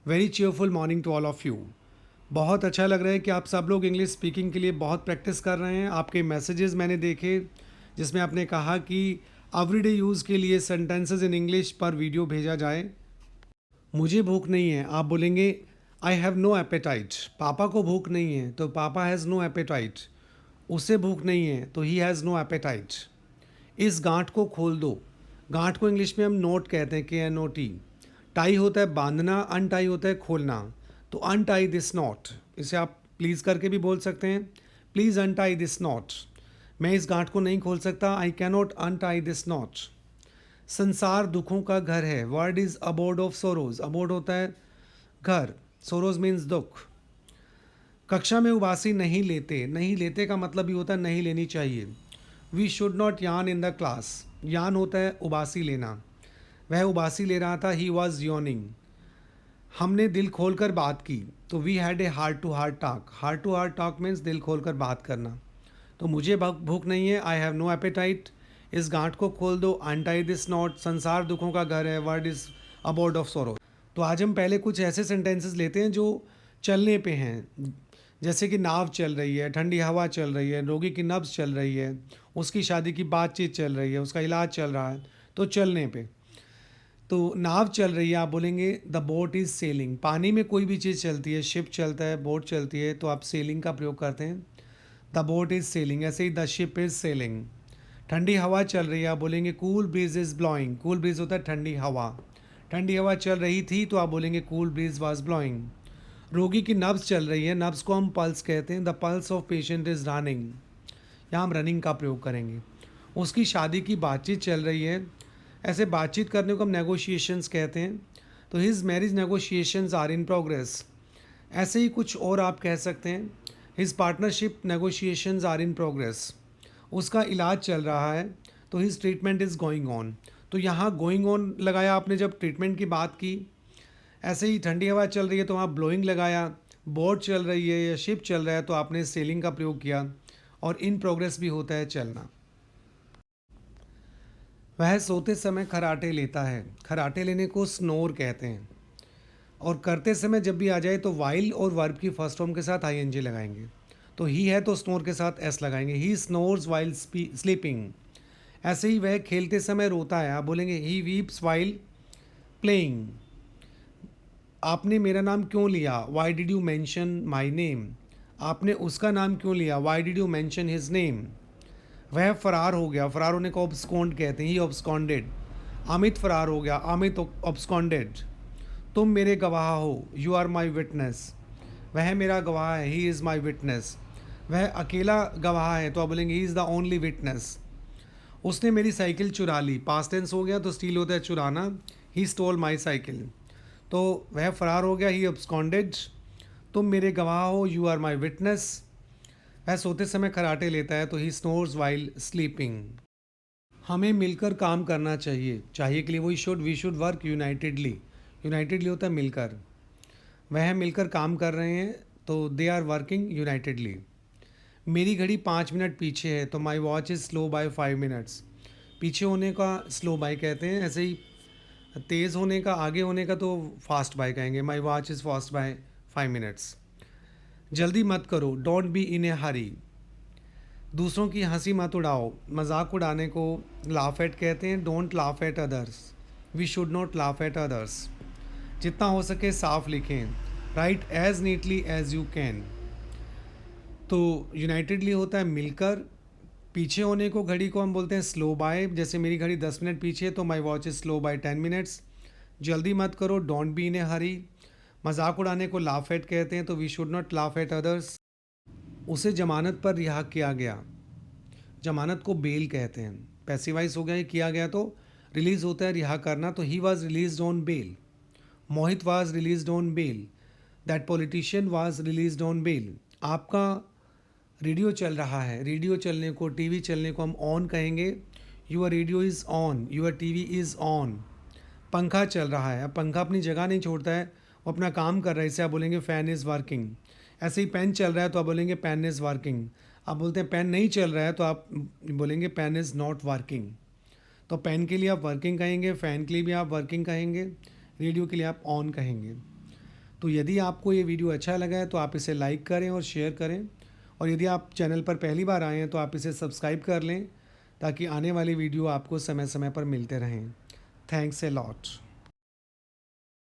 Very cheerful morning to all of you. बहुत अच्छा लग रहा है कि आप सब लोग इंग्लिश स्पीकिंग के लिए बहुत प्रैक्टिस कर रहे हैं। आपके मैसेजेस मैंने देखे जिसमें आपने कहा कि एवरीडे यूज़ के लिए सेंटेंसेस इन इंग्लिश पर वीडियो भेजा जाए। मुझे भूख नहीं है, आप बोलेंगे आई हैव नो एपेटाइट। पापा को भूख नहीं है तो पापा हैज़ नो एपेटाइट। उसे भूख नहीं है तो ही हैज़ नो एपेटाइट। इस गांठ को खोल दो। गांठ को इंग्लिश में हम नोट कहते हैं, KNOT। टाई होता है बांधना, अनटाई होता है खोलना। तो अनटाई दिस नॉट, इसे आप प्लीज़ करके भी बोल सकते हैं। Please untie this knot. मैं इस गांठ को नहीं खोल सकता, I cannot untie this knot. संसार दुखों का घर है। World is abode of sorrows. Abode होता है घर, सोरोज मीन्स दुख। कक्षा में उबासी नहीं लेते। नहीं लेते का मतलब भी होता है नहीं लेनी चाहिए। वी शुड नॉट यान इन द क्लास। यान होता है उबासी लेना। वह उबासी ले रहा था, ही वॉज यॉनिंग। हमने दिल खोल कर बात की, तो we had a heart to heart talk. Heart to heart talk means दिल खोल कर बात करना। तो मुझे भूख नहीं है, आई हैव नो एपेटाइट। इस गांठ को खोल दो, अनटाई दिस नॉट। संसार दुखों का घर है, वर्ड इज अबोर्ड ऑफ सोरो। तो आज हम पहले कुछ ऐसे सेंटेंसेस लेते हैं जो चलने पे हैं। जैसे कि नाव चल रही है, ठंडी हवा चल रही है, रोगी की नब्ज चल रही है, उसकी शादी की बातचीत चल रही है, उसका इलाज चल रहा है। तो चलने पे, तो नाव चल रही है, आप बोलेंगे द बोट इज़ सेलिंग। पानी में कोई भी चीज़ चलती है, शिप चलता है, बोट चलती है, तो आप सेलिंग का प्रयोग करते हैं। The boat is selling. ऐसे ही द शिप इज़ सेलिंग। ठंडी हवा चल रही है, आप बोलेंगे cool bridge is blowing. Cool bridge होता है ठंडी हवा। ठंडी हवा चल रही थी तो आप बोलेंगे कूल ब्रीज वाज ब्लोइंग। रोगी की नब्ज चल रही है, नब्ज को हम पल्स कहते हैं। The pulse of patient is running. यहाँ हम रनिंग का प्रयोग करेंगे। उसकी शादी की बातचीत चल रही है। ऐसे बातचीत करने को हम नेगोशिएशंस कहते हैं। तो his marriage negotiations are in progress. ऐसे ही कुछ और आप कह सकते हैं, his partnership negotiations are in progress. उसका इलाज चल रहा है, तो his treatment is going on. तो यहाँ गोइंग ऑन लगाया आपने जब ट्रीटमेंट की बात की। ऐसे ही ठंडी हवा चल रही है तो वहाँ ब्लोइंग लगाया। बोट चल रही है या शिप चल रहा है तो आपने सेलिंग का प्रयोग किया। और इन प्रोग्रेस भी होता है चलना। वह सोते समय खराटे लेता है। खराटे लेने को स्नोर कहते हैं। और करते समय जब भी आ जाए तो वाइल और वर्ब की फर्स्ट फॉर्म के साथ ING लगाएंगे। तो ही है तो स्नोर के साथ S लगाएंगे। ही स्नोर्स वाइल स्लीपिंग। ऐसे ही वह खेलते समय रोता है, आप बोलेंगे ही वीप्स वाइल प्लेइंग। आपने मेरा नाम क्यों लिया, why did you mention my name. आपने उसका नाम क्यों लिया, why did you mention his name. वह फरार हो गया। फरार होने को ऑब्सकॉन्ड कहते हैं, ही ऑब्सकॉन्डेड। अमित फरार हो गया, अमित ऑब्सकॉन्डेड। तुम मेरे गवाह हो, यू आर माई विटनेस। वह मेरा गवाह है, ही इज़ माई विटनेस। वह अकेला गवाह है तो आप बोलेंगे he is the only witness. उसने मेरी साइकिल चुरा ली। पास्ट टेंस हो गया तो स्टील होता है चुराना। He stole my cycle. तो वह फरार हो गया, ही अब्सकॉन्डेड। तुम मेरे गवाह हो, यू आर माई विटनेस। वह सोते समय खराटे लेता है तो ही स्नोर्स वाइल स्लीपिंग। हमें मिलकर काम करना चाहिए। चाहिए के लिए वही should, we should work unitedly. Unitedly होता है मिलकर। वह मिलकर काम कर रहे हैं तो दे आर वर्किंग यूनाइटेडली। मेरी घड़ी 5 मिनट पीछे है तो my watch is slow by 5 minutes. पीछे होने का स्लो बाय कहते हैं। ऐसे ही तेज़ होने का, आगे होने का तो फास्ट बाय कहेंगे। My watch is fast by 5 minutes. जल्दी मत करो, डोंट बी इन ए हरी। दूसरों की हंसी मत उड़ाओ। मजाक उड़ाने को लाफ एट कहते हैं। Don't laugh at others. We should not laugh at others. जितना हो सके साफ लिखें। Write as neatly as you can. तो यूनाइटेडली होता है मिलकर। पीछे होने को घड़ी को हम बोलते हैं स्लो बाय। जैसे मेरी घड़ी 10 मिनट पीछे है तो my watch is slow by 10 minutes. जल्दी मत करो, डोंट बी इन ए हरी। मजाक उड़ाने को लाफ एट कहते हैं तो we should not laugh at others. उसे जमानत पर रिहा किया गया। जमानत को बेल कहते हैं। पैसिवाइज हो गया, ये किया गया तो रिलीज होता है रिहा करना। तो he was release on bail. Mohit was release on bail. That politician was release on bail. आपका रेडियो चल रहा है। रेडियो चलने को, टीवी चलने को हम ऑन कहेंगे। Your radio is on, your TV is on. पंखा चल रहा है। अब पंखा अपनी जगह नहीं छोड़ता है, वो अपना काम कर रहा है, इसे आप बोलेंगे फ़ैन इज़ वर्किंग। ऐसे ही पेन चल रहा है तो आप बोलेंगे पेन इज़ वर्किंग। आप बोलते हैं पेन नहीं चल रहा है तो आप बोलेंगे पेन इज़ नॉट वर्किंग। तो पेन के लिए आप वर्किंग कहेंगे, फ़ैन के लिए भी आप वर्किंग कहेंगे, रेडियो के लिए आप ऑन कहेंगे। तो यदि आपको ये वीडियो अच्छा लगा है तो आप इसे लाइक करें और शेयर करें, और यदि आप चैनल पर पहली बार आए हैं तो आप इसे सब्सक्राइब कर लें ताकि आने वाली वीडियो आपको समय समय पर मिलते रहें। Thanks a lot.